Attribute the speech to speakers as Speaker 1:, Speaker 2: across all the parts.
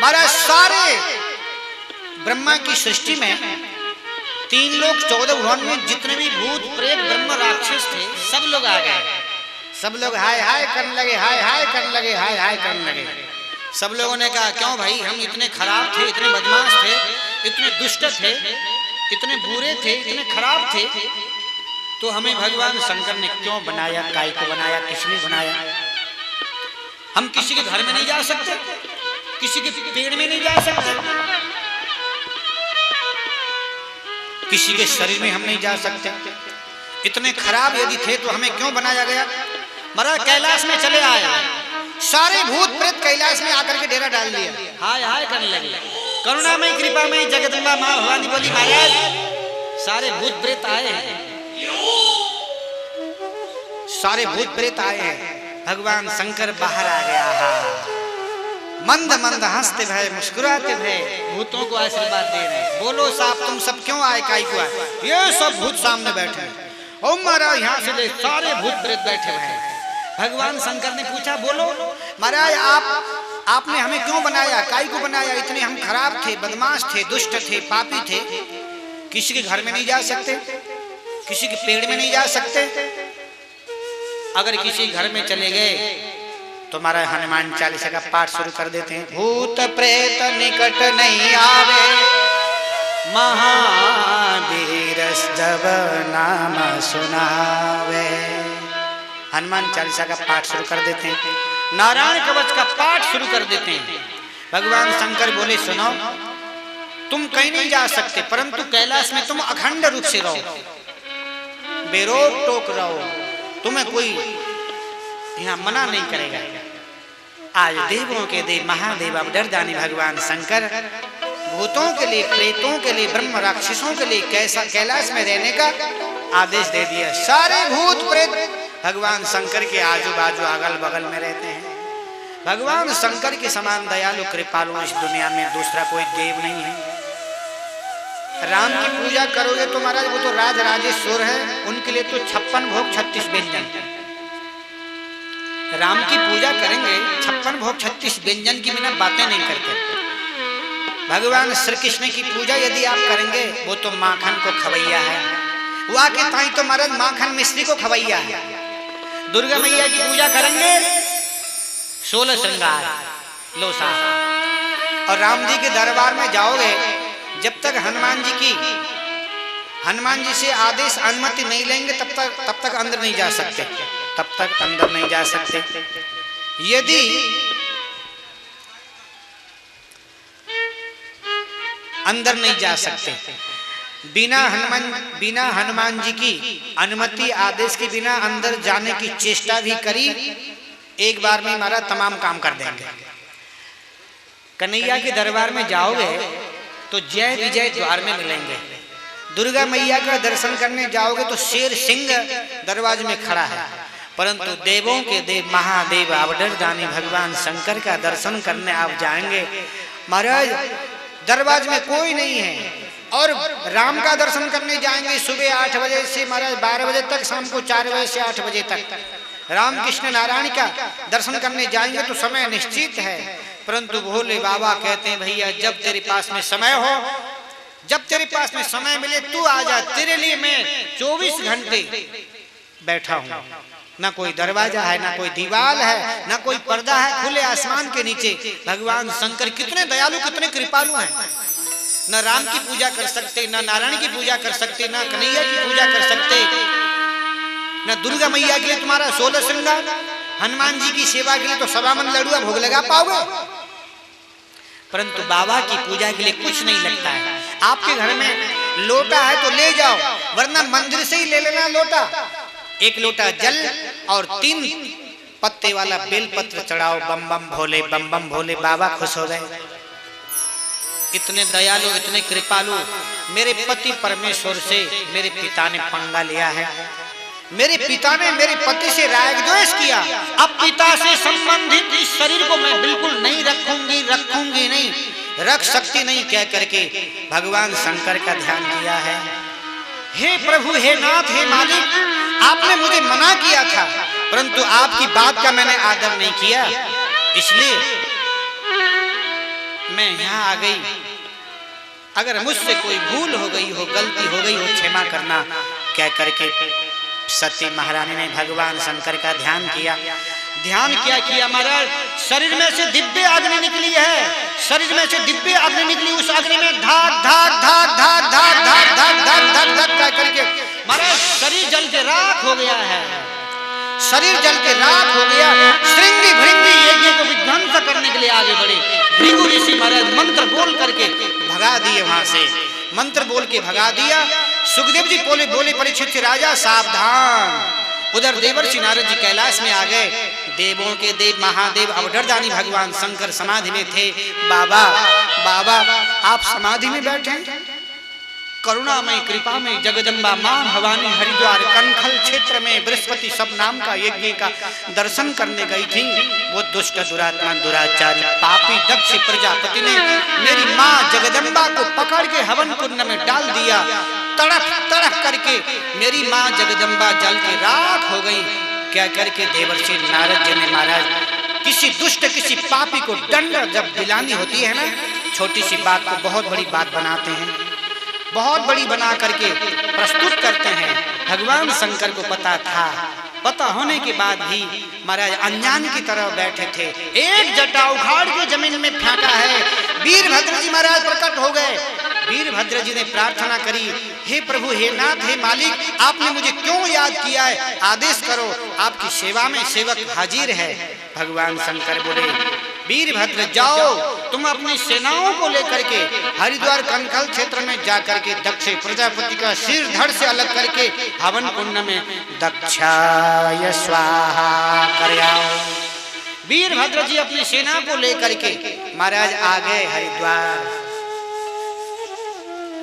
Speaker 1: महाराज सारे ब्रह्मा की सृष्टि में 3 लोग 14 भुवन में जितने भी भूत प्रेत ब्रह्म राक्षस थे सब लोग आ गए। सब लोग हाय हाय करने लगे, हाय हाय करने लगे, हाय हाय करने लगे। सब लोगों ने कहा क्यों भाई, हम इतने खराब थे, इतने बदमाश थे, इतने दुष्ट थे, इतने बुरे थे, इतने खराब थे, तो हमें भगवान शंकर ने क्यों बनाया, काय को बनाया, किसने बनाया? हम किसी के घर में नहीं जा सकते, किसी के पेड़ में नहीं जा सकते, किसी के शरीर में हम नहीं जा सकते। इतने खराब यदि थे तो हमें क्यों बनाया गया? महाराज कैलाश में चले आए, सारे भूत प्रेत कैलाश में आकर के डेरा डाल दिया, हाय हाय करने लगे। करुणामय कृपामय जगदम्बा मां भवानी बोली महाराज सारे भूत प्रेत आए हैं, सारे भूत प्रेत आए हैं। भगवान शंकर बाहर आ गया, मंद मंद हंसते भय मुस्कुराते भय भूतों को आशीर्वाद दे रहे हैं। बोलो साहब तुम सब क्यों आए, काय को आए? ये सब भूत सामने बैठे हैं। ओ महाराज यहाँ से ले सारे भूत प्रेत बैठे हुए हैं। भगवान शंकर ने पूछा बोलो महाराज आपने हमें क्यों बनाया, काय को बनाया? इतने हम खराब थे, बदमाश थे, दुष्ट थे, पापी थे, किसी के घर में नहीं जा सकते, किसी के पेड़ में नहीं जा सकते। अगर किसी घर में चले गए तो हमारा हनुमान चालीसा का पाठ शुरू कर देते हैं। भूत प्रेत निकट नहीं आवे, महावीर जब नाम सुनावे। हनुमान चालीसा का पाठ शुरू कर देते हैं, नारायण कवच का पाठ शुरू कर देते हैं। भगवान शंकर बोले सुनो तुम कहीं नहीं जा सकते, परंतु कैलाश में तुम अखंड रूप से रहो, बेरोक टोक रहो, तुम्हें कोई यहाँ मना नहीं करेगा। आज देवों के देव महादेव अवडर जानी भगवान शंकर भूतों के लिए, प्रेतों के लिए, ब्रह्म राक्षसों के लिए कैसा कैलाश में रहने का आदेश दे दिया। सारे भूत प्रेत भगवान शंकर के आजू बाजू अगल बगल में रहते हैं। भगवान शंकर के समान दयालु कृपालु इस दुनिया में दूसरा कोई देव नहीं है। राम की पूजा करोगे तो महाराज वो तो राज राजेश्वर है, उनके लिए तो 56 भोग 36 व्यंजन। राम की पूजा करेंगे 56 भोग 36 व्यंजन की बिना बातें नहीं करते। भगवान श्री कृष्ण की पूजा यदि आप करेंगे वो तो माखन को खवैया है, वो आके ताई तो महाराज माखन मिश्री को खवैया है। दुर्गा मैया की पूजा करेंगे 16 श्रृंगार लोसा। और राम जी के दरबार में जाओगे जब तक हनुमान जी से आदेश अनुमति नहीं लेंगे तब तक अंदर नहीं जा सकते, तब तक अंदर नहीं जा सकते। यदि अंदर नहीं जा सकते, बिना हनुमान जी की अनुमति आदेश के बिना अंदर जाने की चेष्टा भी करी, एक बार में हमारा तमाम काम कर देंगे। कन्हैया के दरबार में जाओगे तो जय विजय द्वार में मिलेंगे। दुर्गा मैया का दर्शन करने जाओगे तो शेर सिंह दरवाजे में खड़ा है। परंतु देवों के देव महादेव अवडर जानी भगवान शंकर का दर्शन करने आप जाएंगे, महाराज दरवाजे में कोई नहीं है। और राम का दर्शन करने जाएंगे सुबह 8 बजे से महाराज 12 बजे तक, शाम को 4 बजे से 8 बजे तक राम कृष्ण नारायण का दर्शन करने जाएंगे तो समय निश्चित है। परंतु भोले बाबा कहते हैं भैया जब तेरे पास में समय हो, जब तेरे पास में समय मिले तू आ जा, तेरे लिए मैं 24 घंटे बैठा हूँ। ना कोई दरवाजा है, ना कोई दीवार है, ना कोई पर्दा है, खुले आसमान के नीचे भगवान शंकर कितने दयालु कितने कृपालु हैं। न राम की पूजा कर सकते, न नारायण की पूजा कर सकते, न कन्हैया की पूजा कर सकते, न दुर्गा मैया के लिए तुम्हारा 16 श्रृंगार, हनुमान जी की सेवा के लिए तो 1.25 मन लड्डू भोग लगा पाओगे। परंतु बाबा की पूजा के लिए कुछ नहीं लगता है। आपके घर में लोटा है तो ले जाओ, वरना मंदिर से ही ले लेना लोटा। 1 लोटा जल और 3 पत्ते वाला बेलपत्र चढ़ाओ, बम बम भोले, बम बम भोले। बाबा खुश हो गए। इतने दयालु इतने कृपालु मेरे पति परमेश्वर से मेरे पिता ने पंगा लिया है। मेरे पिता ने मेरे पति से राग द्वेष किया, अब पिता से संबंधित इस शरीर को मैं बिल्कुल नहीं रखूंगी नहीं, रख सकती नहीं कह करके भगवान शंकर का ध्यान किया है। हे प्रभु, हे नाथ, हे मालिक, आपने मुझे मना किया था, परंतु आपकी बात का मैंने आदर नहीं किया, इसलिए मैं यहाँ आ गई, अगर मुझसे कोई भूल हो गई हो, गलती हो गई हो, क्षमा करना, कह करके सती महारानी ने भगवान शंकर का ध्यान किया। ध्यान क्या किया महाराज? शरीर में से दिव्य अग्नि निकली है, शरीर में से दिव्य अग्नि निकली, उस अग्नि में धाक धाक धाक धाक धाक धाक धाक धाक धाक धाक कह करके महाराज शरीर जल के राख हो गया है, शरीर जल के राख हो गया। श्रृंगी भृंगी यज्ञ को विध्वंस करने के लिए आगे बढ़े। भृगु ऋषि महाराज मंत्र बोल करके भगा दिए, वहां से मंत्र बोल के भगा दिया। सुखदेव जी बोले परीक्षित राजा सावधान। उधर देवर्षि नारद जी कैलाश में आ गए। देवों के देव महादेव अवधरदानी भगवान शंकर समाधि में थे। बाबा बाबा आप समाधि में बैठे, करुणामय कृपा में जगदम्बा मां भवानी हरिद्वार कनखल क्षेत्र में बृहस्पति सब नाम का यज्ञ का दर्शन करने गई थी। वो दुष्ट दुरात्मा दुराचारी पापी दक्ष प्रजापति ने मेरी मां जगदम्बा को पकड़ के हवन कुंड में डाल दिया। तड़क तड़क करके मेरी मां जगदम्बा जल के राख हो गई। क्या करके देवर्षि नारद जी ने महाराज किसी दुष्ट किसी पापी को दंड जब दिलानी होती है ना, छोटी सी बात को बहुत बड़ी बात बनाते हैं, बहुत बड़ी बना करके प्रस्तुत करते हैं। भगवान शंकर को पता था, पता होने के बाद भी महाराज अनजान की तरह बैठे थे। एक जटा उखाड़ के जमीन में फेंका है। वीरभद्र जी महाराज प्रकट हो गए। वीरभद्र जी ने प्रार्थना करी, हे प्रभु, हे नाथ, हे मालिक, आपने मुझे क्यों याद किया है? आदेश करो, आपकी सेवा में सेवक हाजिर है। भगवान शंकर बोले, वीरभद्र जाओ, तुम अपनी सेनाओं को लेकर के हरिद्वार कनखल क्षेत्र में जाकर के दक्ष प्रजापति का सिर धड़ से अलग करके हवन कुंड में दक्षाय स्वाहा कर आओ। वीरभद्र जी अपनी सेना को लेकर के महाराज आ गए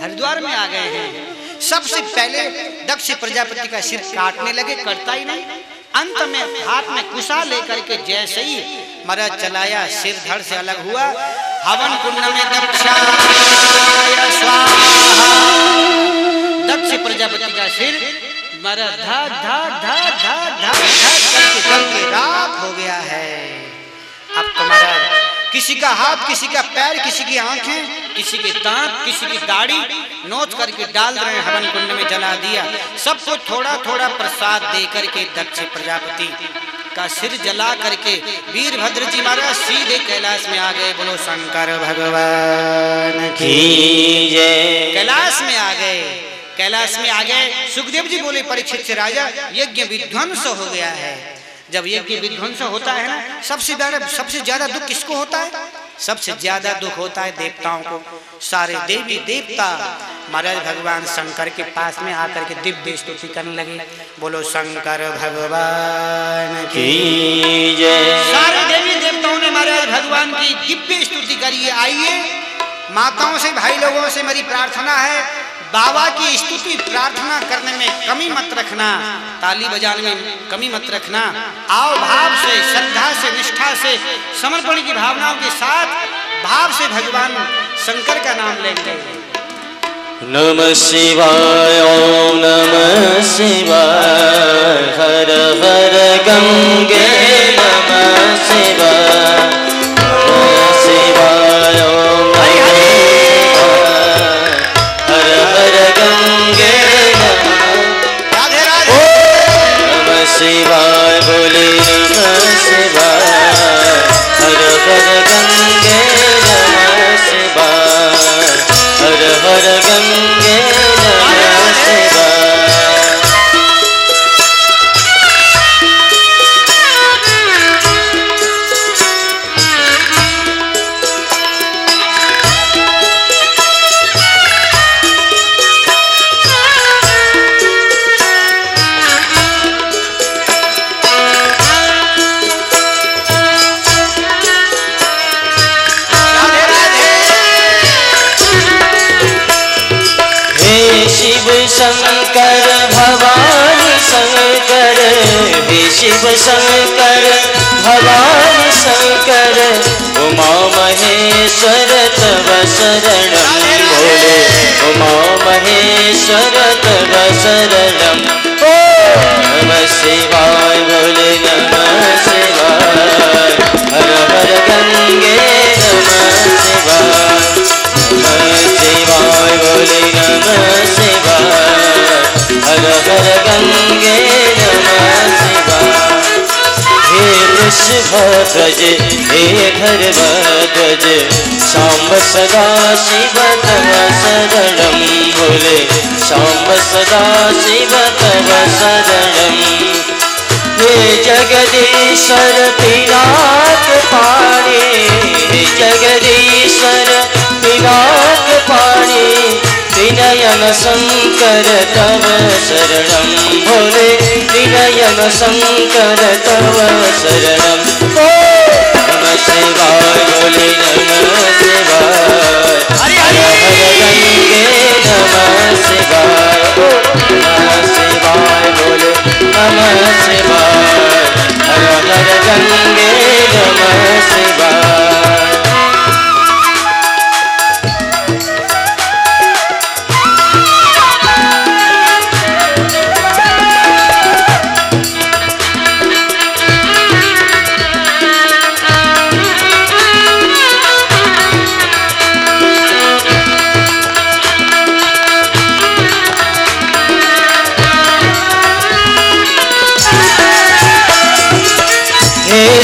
Speaker 1: हरिद्वार में आ गए हैं। सबसे पहले दक्ष प्रजापति का सिर काटने लगे, कटता ही नहीं। अंत में हाथ में कुशा लेकर के जैसे ही महाराज चलाया, सिर धड़ से अलग हुआ। हवन कुंड में दक्षाय स्वाहा, दक्ष प्रजापति का सिर महाराज धा धा धा धा धा करके जल के राख हो गया है। अब तो महाराज किसी का हाथ, किसी का पैर, किसी की आंखें, किसी के दांत, किसी की दाढ़ी नोच करके डाल रहे हैं, हवन कुंड में जला दिया। सबको थोड़ा थोड़ा प्रसाद दे करके दक्ष प्रजापति का सिर जला करके वीरभद्र जी महाराज सीधे कैलाश में आ गए। बोलो शंकर भगवान की जय। कैलाश में आ गए, कैलाश में आ गए। सुखदेव जी बोले, परीक्षित से राजा, यज्ञ विध्वंस हो गया है। जब यज्ञ विध्वंस होता है ना, सबसे ज्यादा दुख किसको होता है? सबसे ज्यादा दुख होता है देवताओं को। सारे देवी देवता महाराज भगवान शंकर के पास में आकर के दिव्य स्तुति करने लगे। बोलो शंकर भगवान की जय। सारे देवी देवताओं ने महाराज भगवान की दिव्य स्तुति करी। आइए माताओं से, भाई लोगों से मेरी प्रार्थना है, बाबा की स्तुति प्रार्थना करने में कमी मत रखना, ताली बजाने में कमी मत रखना। आओ भाव से, श्रद्धा से, निष्ठा से, समर्पण की भावनाओं के साथ भाव से भगवान शंकर का नाम लेंगे।
Speaker 2: नमः शिवाय, ओम नमः शिवाय, हर हर गंगे नमः शिवाय, नमः शिवाय, ओम शिवाय, बोले नमः शिवाय, हर हर गंगे नमः शिवाय, हर हर गंगे नमः शिवाय। शंकर भवानी शंकर, हे शिव शंकर भवानी शंकर, उमा महेश्वर तव शरणं। बोले उमा महेश्वर तव शरणं। नमः शिवाय, बोले नमः शिवाय, हर हर गंगे नमः शिवाय, शुभध्वज हे धर्मध्वज सांब सदा शिव तव शरणं बोले सांब सदा शिव तव शरणं हे जगदीश्वर पिनाक पाणी हे जगदीश्वर पिनाक पाणी विनयन शंकर तव शरणं भोले विनयन शंकर तव शरणं नमः शिवाय बोले नमः शिवाय हर हर गंगे नमः शिवाय नमः शिवाय बोले नमः शिवाय हर हर गंगे नमः शिवाय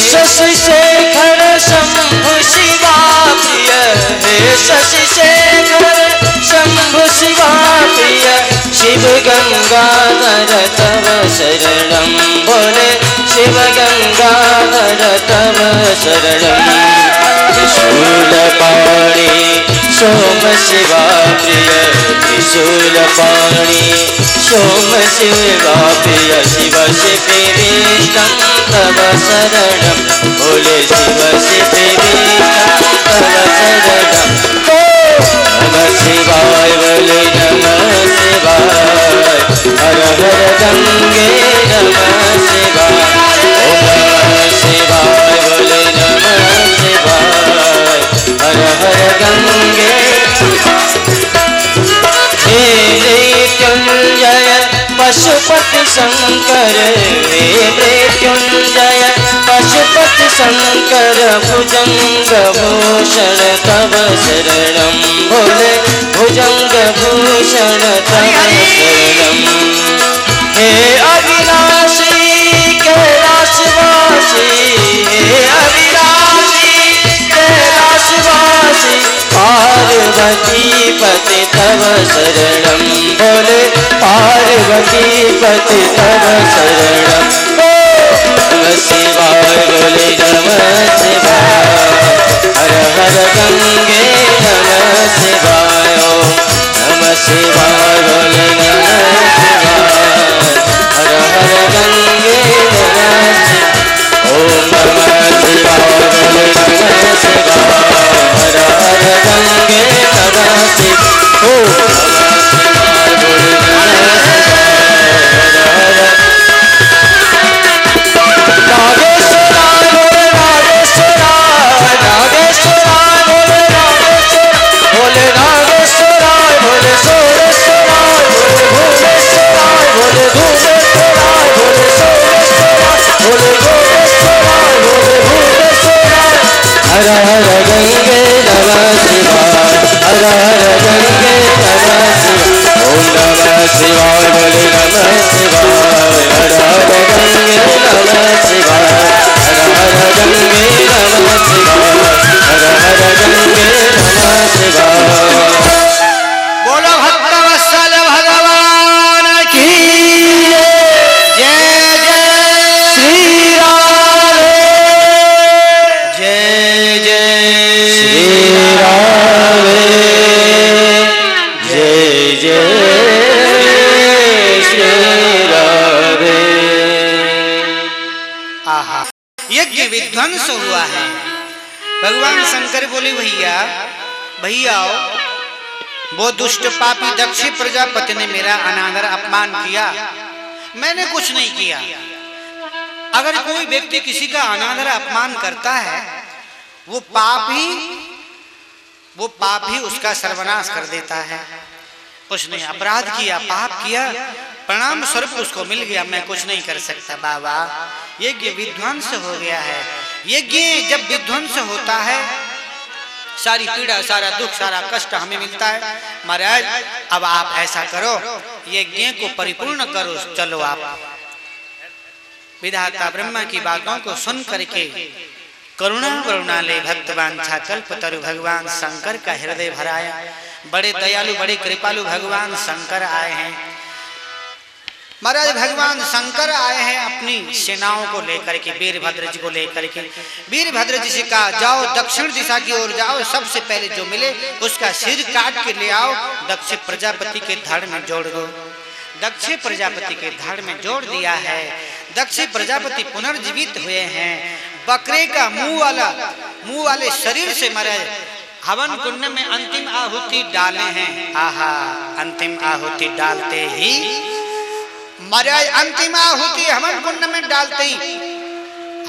Speaker 2: शशि शेखर शंभु शिवा प्रिय हे शशि शेखर शंभु शिवा प्रिय शिव गंगाधर तव शरणं बोले शिव गंगाधर तव शरणं त्रिशूलपाणि सोम शिवा प्रिय त्रिशूलपाणि सोम शिवा प्रिय शिव शिविष्टं तव शरणं बोले शिव शिविष्टं तव शरणं नमः शिवाय बोले नमः शिवाय हर हर गंगे नमः शिवाय ओम नमः शिवाय बोले नमः शिवाय हर हर गंगे हे मृत्युंजय पशुपति शंकर हे मृत्युंजय पशुपति शंकर भुजंग भूषण तव शरणं भोले भुजंग भूषण तव शरणं हे अविनाशी कैलाशवासी हे अविनाशी कैलाशवासी पार्वती पति तव शरणं बोले पार्वती पति तव शरणं नमः शिवाय बोले नमः शिवाय हर हर गंगे नमः शिवाय नमः शिवाय बोले नमः शिवाय हर हर गंगे नमः शिवाय ओम नमः शिवाय बोले नमः शिवाय हर हर गंगे नमः शिवाय ओम नमः शिवाय बोले नमः शिवाय हर हर नागेश्वराय बोले नागेश्वराय नागेश्वराय बोले नागेश्वराय बोले नागेश्वराय बोले सोमेश्वराय बोले भुवनेश्वराय बोले भुवनेश्वराय बोले सोमेश्वराय बोले भुवनेश्वराय बोले भुवनेश्वराय हर हर गंगे नमः शिवाय हर हर गंगे नमः शिवाय ओम नमः शिवाय बोले नमः शिवाय हर हर गंगे नमः शिवाय हर हर गंगे नमः शिवाय हर हर गंगे नमः शिवाय
Speaker 1: बोलो भक्तवत्सल भगवान की जय जय
Speaker 2: श्री राम
Speaker 1: जय जय
Speaker 2: श्री राम जय जय श्री राम
Speaker 1: आहा यज्ञ विध्वंस हुआ है। भगवान शंकर बोले भैया भैया वो दुष्ट पापी दक्ष प्रजापति ने मेरा अनादर अपमान किया, मैंने कुछ नहीं किया। अगर कोई व्यक्ति किसी का अनादर अपमान करता है वो पाप ही उसका सर्वनाश कर देता है। उसने अपराध किया, पाप किया, परिणाम स्वरूप उसको मिल गया, मैं कुछ नहीं कर सकता। बाबा यज्ञ विध्वंस हो गया है। यज्ञ जब विध्वंस होता है सारी पीड़ा, सारा दुख, सारा कष्ट हमें मिलता है। महाराज अब आप ऐसा करो, यज्ञ को परिपूर्ण करो, चलो आप विधाता ब्रह्मा की बातों को सुन करके करुणा वरुणालय भक्तवांछा कल्पतरु भगवान शंकर का हृदय भराया। बड़े दयालु बड़े कृपालु भगवान शंकर आए हैं। महाराज भगवान शंकर आए हैं अपनी सेनाओं को लेकर के, वीरभद्र जी को लेकर के। वीरभद्र जी से कहा जाओ दक्षिण दिशा की ओर जाओ, सबसे पहले जो मिले उसका सिर काट के ले आओ, दक्ष प्रजापति के धड़ में जोड़ दो। दक्ष प्रजापति के धड़ में जोड़ दिया है। दक्ष प्रजापति पुनर्जीवित हुए हैं। बकरे का मुंह वाले शरीर से महाराज हवन कुंड में अंतिम आहुति डाले हैं। आहा, अंतिम आहुति डालते ही महाराज अंतिम आहुति हवन कुंड में डालते ही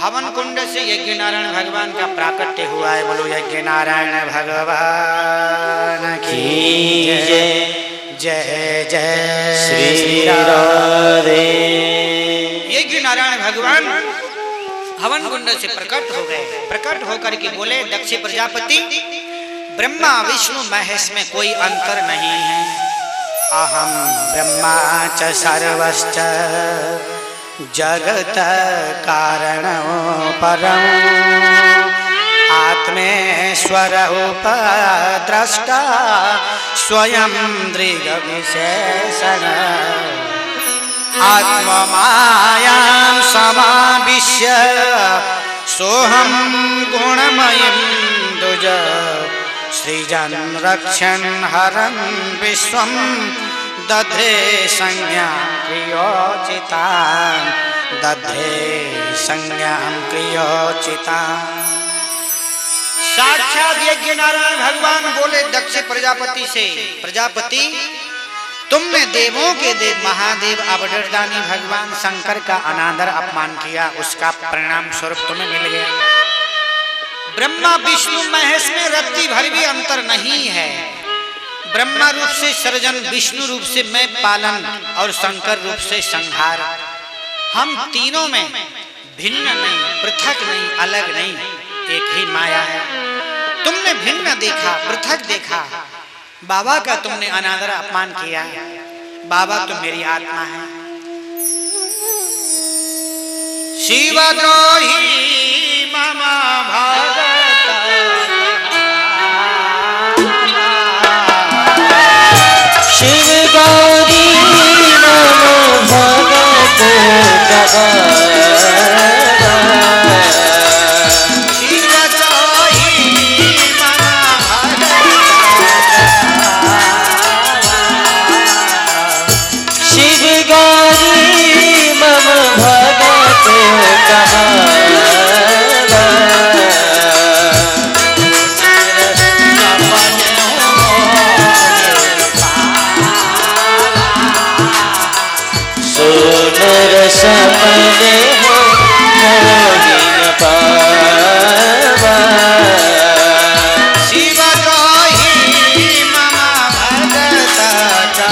Speaker 1: हवन कुंड से यज्ञ नारायण भगवान का प्राकट्य हुआ है। बोलो यज्ञ नारायण भगवान की जय। जय जय
Speaker 2: श्री राधे।
Speaker 1: यज्ञ नारायण भगवान हवन कुंड से प्रकट हो गए। प्रकट होकर के बोले दक्ष प्रजापति ब्रह्मा विष्णु महेश में कोई अंतर नहीं है। अहम ब्रह्मा च सर्वश्च जगत कारणो परम आत्मेश्वर उपद्रष्टा स्वयं दृग विशेषण आत्ममायां समाविश्य सोहम गुणमयं दुज सृजन रक्षण हरन विश्वम दधे संज्ञा प्रियोचितां दधे संज्ञा प्रियोचितां। साक्षात यज्ञ नारायण भगवान बोले दक्ष प्रजापति से, प्रजापति तुमने देवों के देव महादेव अवधूतदानी भगवान शंकर का अनादर अपमान किया, उसका परिणाम स्वरूप तुम्हें मिल गया। ब्रह्मा विष्णु महेश में रत्ती भर भी अंतर नहीं है। ब्रह्मा रूप से सृजन, विष्णु रूप से मैं पालन और शंकर रूप से संहार। हम तीनों में भिन्न नहीं, पृथक नहीं, अलग नहीं, एक ही माया है। तुमने भिन्न देखा, पृथक देखा। बाबा का तुमने अनादर अपमान किया। बाबा तो मेरी आत्मा है। शिवद्रोही मम भगत
Speaker 2: शिव गौरी नम भगत सपने हो मोहिन पावा
Speaker 1: शिवद्रोही मम भगत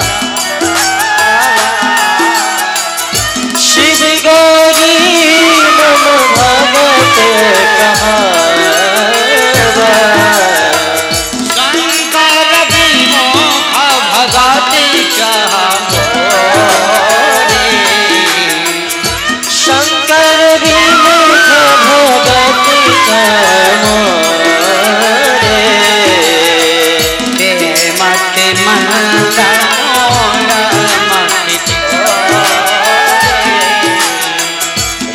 Speaker 2: शिव गौरी मम भगत कहावा
Speaker 1: शंकर विमोह भगति चाह
Speaker 2: शंकर विमुख भगति
Speaker 1: दे मति मंत्र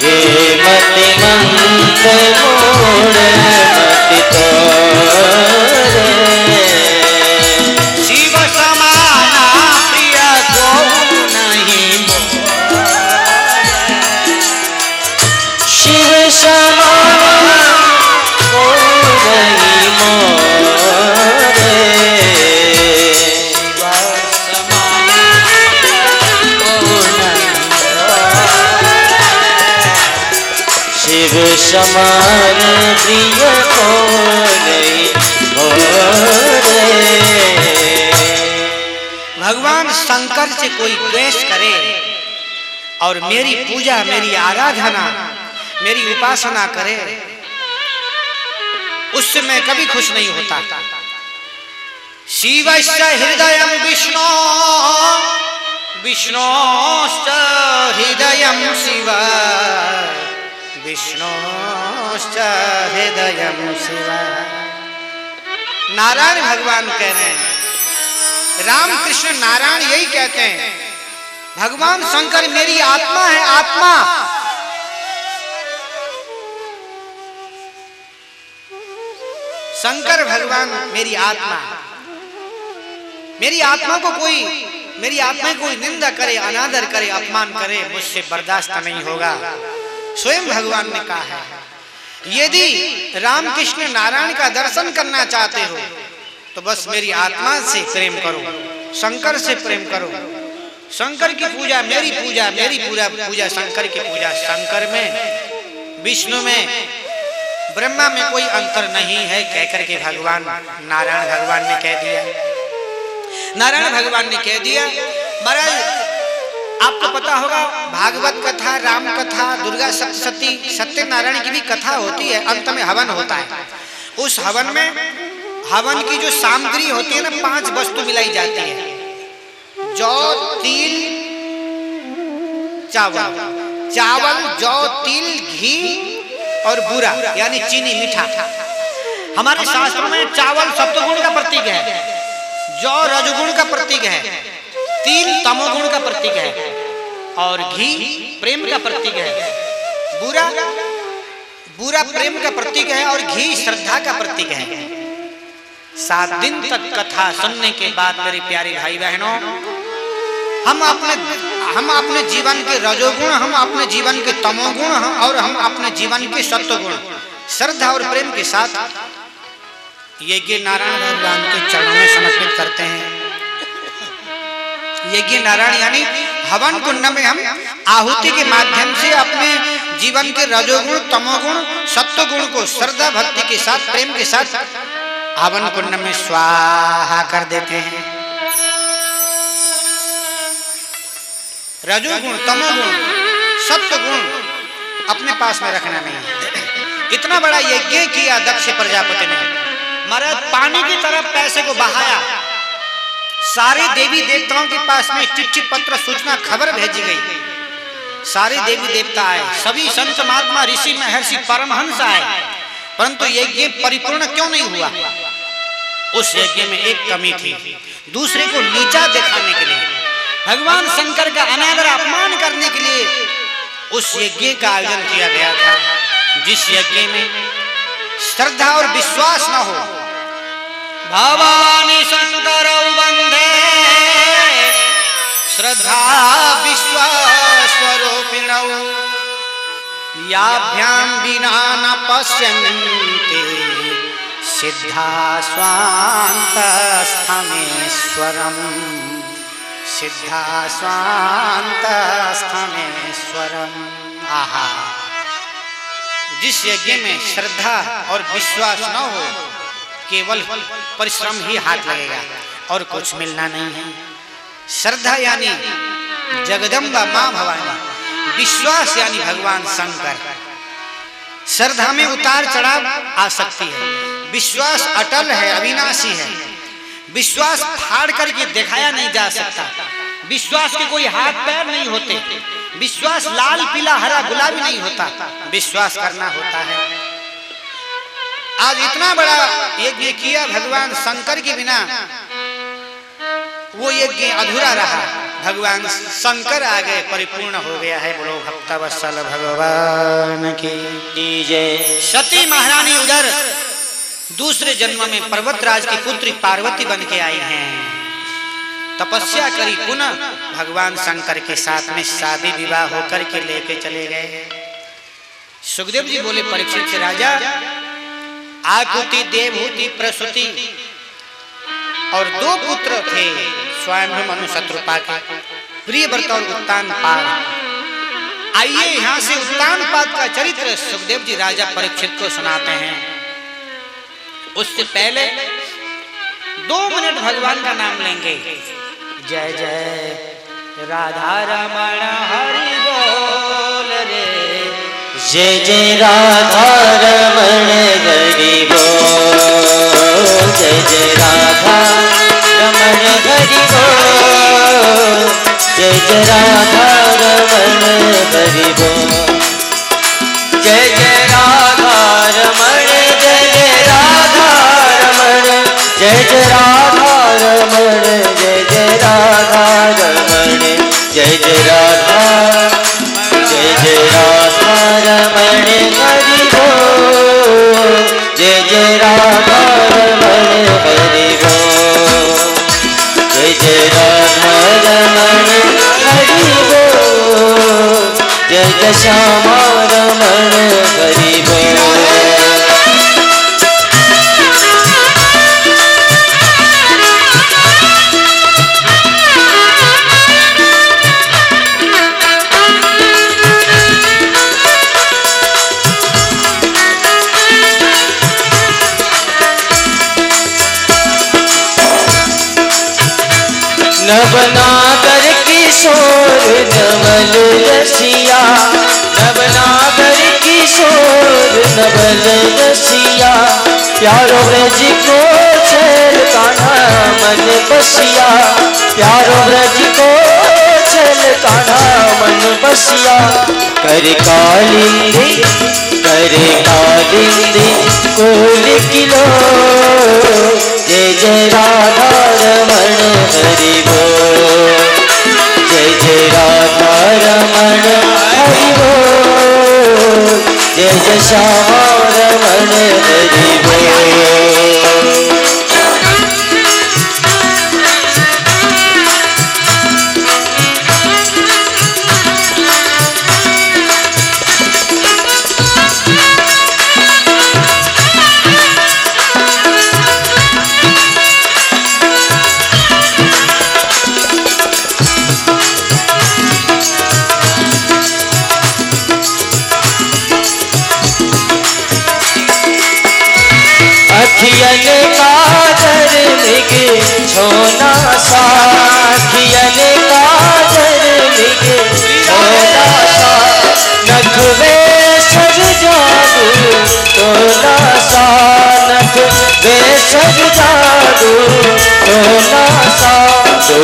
Speaker 2: रे मति मंत्र मोड़ मति तोरे
Speaker 1: शिव समाना प्रिय को नहीं
Speaker 2: शिव समान कोई मोरे शिव समान प्रिय को नहीं मोरे।
Speaker 1: भगवान शंकर से कोई द्वेष करे और मेरी पूजा, मेरी आराधना, मेरी उपासना करे, उससे मैं कभी खुश नहीं होता। शिवस्य हृदयं विष्णु विष्णोश्च हृदयं शिव, विष्णोश्च हृदयं शिव। नारायण भगवान कह रहे हैं, रामकृष्ण नारायण यही कहते हैं, भगवान शंकर मेरी आत्मा है, आत्मा। शंकर भगवान मेरी आत्मा, मेरी आत्मा को कोई, मेरी आत्मा को कोई निंदा करे, अनादर करे, अपमान करे, मुझसे बर्दाश्त नहीं होगा। स्वयं भगवान ने कहा है। यदि रामकृष्ण नारायण का दर्शन करना चाहते हो तो बस मेरी आत्मा से प्रेम करो, शंकर से प्रेम करो। शंकर की पूजा मेरी पूजा, मेरी पूजा शंकर की पूजा। शंकर में, विष्णु में, ब्रह्मा में कोई अंतर नहीं है कहकर के भगवान नारायण भगवान ने कह दिया। नारायण भगवान ने कह दिया। महाराज आपको पता होगा भागवत कथा, राम कथा, दुर्गा सप्तशती, सत्यनारायण की भी कथा होती है। अंत में हवन होता है। उस हवन में, हवन की जो सामग्री होती है ना, 5 वस्तु मिलाई जाती है। जौ, तिल, चावल, चावल, जौ, तिल, घी और बूरा यानी चीनी, मीठा। हमारे शास्त्रों में चावल सत्वगुण का प्रतीक है, जौ रजोगुण का प्रतीक है, तिल तमोगुण का प्रतीक है और घी प्रेम का प्रतीक है। बूरा प्रेम का प्रतीक है और घी श्रद्धा का प्रतीक है। 7 दिन तक कथा सुनने के बाद मेरे प्यारे भाई बहनों, हम अपने जीवन के रजोगुण, हम अपने जीवन के तमोगुण और हम अपने जीवन के सत्वगुण श्रद्धा और प्रेम के साथ यज्ञ नारायण भगवान के चरणों में समर्पित करते हैं। यज्ञ नारायण यानी हवन कुंड में हम आहुति के माध्यम से अपने जीवन के रजोगुण, तमोगुण, सत्वगुण को श्रद्धा भक्ति के साथ, प्रेम के साथ हवन कुंड में स्वाहा कर देते हैं। रजोगुण, तमोगुण, सत्वगुण अपने पास में रखना नहीं है। इतना बड़ा यज्ञ किया दक्ष प्रजापति ने। महाराज पानी की तरफ पैसे को बहाया। सारे देवी देवताओं के पास में चिट्ठी पत्र सूचना खबर भेजी गई। सारे देवी देवता आए, सभी संत महात्मा ऋषि महर्षि परमहंस आए, परंतु यज्ञ परिपूर्ण क्यों नहीं हुआ? उस यज्ञ में एक कमी थी। दूसरे को नीचा दिखाने के लिए, भगवान शंकर का अनादर अपमान करने के लिए उस यज्ञ का आयोजन किया गया था, जिस यज्ञ में श्रद्धा और विश्वास न हो। भवानी शंकर वंदे श्रद्धा विश्वास स्वरूपिणौ, याभ्याम विना न पश्यन्ते सिद्धा स्वांत स्थमेश्वरम, सिद्धा स्वांत स्थमेश्वरम। आहा, जिस यज्ञ में श्रद्धा और विश्वास न हो, केवल परिश्रम ही हाथ लगेगा और कुछ मिलना नहीं है। श्रद्धा यानी जगदम्बा मां भवानी, विश्वास यानी भगवान शंकर। श्रद्धा में उतार चढ़ाव आ सकती है, विश्वास अटल है, अविनाशी है। विश्वास फाड़ करके दिखाया नहीं जा सकता। विश्वास के कोई हाथ पैर नहीं होते। विश्वास लाल पीला हरा गुलाबी नहीं होता। विश्वास करना होता है। आज इतना बड़ा यज्ञ किया भगवान शंकर के बिना वो यज्ञ अधूरा रहा। भगवान शंकर आ गए, परिपूर्ण हो गया है। बोलो भक्तवत्सल भगवान की जय। सती महारानी उधर दूसरे जन्म में पर्वतराज की पुत्री पार्वती बन के आई हैं। तपस्या करी, पुनः भगवान शंकर के साथ में शादी विवाह होकर के लेके चले गए। सुखदेव जी बोले परीक्षित से, राजा आकुति, देवहूति, प्रसूति और 2 पुत्र थे स्वयं मनु शत्रुपा के, प्रियव्रत और उत्तानपाद। आइए यहाँ से उत्तानपाद का चरित्र सुखदेव जी राजा परीक्षित को सुनाते हैं। उससे पहले 2 मिनट भगवान का नाम लेंगे। जय जय राधा रमण हरि बोल रे,
Speaker 2: जय जय राधा रमण हरि बोल, जय जय राधा रमण हरि बोल, जय जय जय राधा रमण हरि बोल। जय जय राधा रमण, जय जय राधा रमण, जय जय राधा रमण, जय जय राधा रमण, जय जय राधा, जय जय राधा रमण हरि बोल। जय जय राधा रमण हरि बोल। जय जय राधा रमण हरि बोल। जय जय श्यामा रमण हरि बोल। नवनागर किशोर नवल रसिया, नवनागर किशोर नवल रसिया, प्यारो ब्रज को छेल कान्हा मन बसिया, प्यारो ब्रज को छेल कान्हा मन बसिया। कर कालिंदी कोल किलो, जय जय राधा रमण हरि बोल। जय जय राधा रमण हरि बोल। जय जय श्यामा रमण हरि बोल। अखियन काजर मृग छोना सा, अखियन काजर मृग छोना सा, नख वे सज जादू तोना सा, नख वे सज जादू तोना सा। दो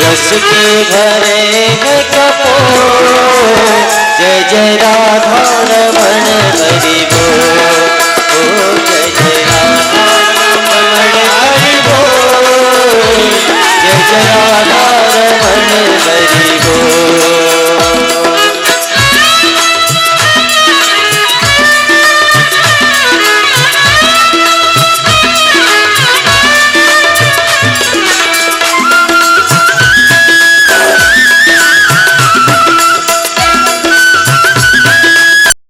Speaker 2: रस के भरे हैं कपोर, जय जय राधा रमण हरि बोल।